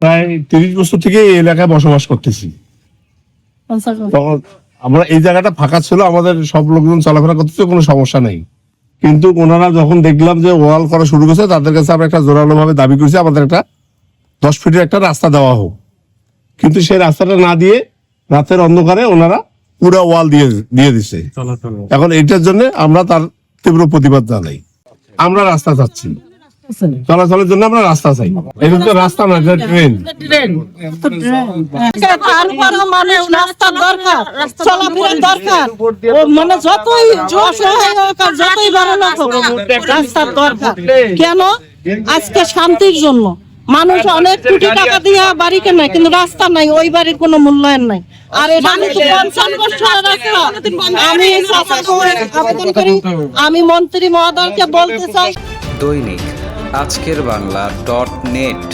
প্রায় 30 বছর থেকে এই এলাকায় বসবাস করতেছি। তখন আমরা এই জায়গাটা ফাঁকা ছিল, আমাদের সব লোকজন চলাফেরা করতেছে, কোনো সমস্যা নেই। কিন্তু ওনারা যখন দেখলাম যে ওয়াল করা শুরু করেছে, তাদের কাছে আমরা একটা জোরালো ভাবে দাবি করেছি আমাদের একটা 10 ফিটের একটা রাস্তা দেওয়া হোক। কিন্তু সেই রাস্তাটা না দিয়ে রাতের অন্ধকারে ওনারা পুরো ওয়াল দিয়ে দিছে। এখন এটার জন্য আমরা তার তীব্র প্রতিবাদ জানাই। আমরা রাস্তা চাচ্ছি, চলাচলের জন্য আমরা রাস্তা চাই। এটা তো রাস্তা না, এটা ট্রেন। তারপরে মানুষ রাস্তার দরকার, চলাফেরার দরকার, মানে যতই অসহায় হোক আর যতই বড় লোক হোক, রাস্তার দরকার। কেন? আজকে শান্তির জন্য মানুষ অনেক কোটি টাকা দিয়ে বাড়ি কেনে, কিন্তু রাস্তা নাই, ওই বাড়ির কোনো মূল্যায়ন নাই। আর এটা আমি 50 বছরের রাস্তা, আমি আবেদন করি, আমি মন্ত্রী মহোদয়কে বলতে চাই। দৈনিক আজকের বাংলা .net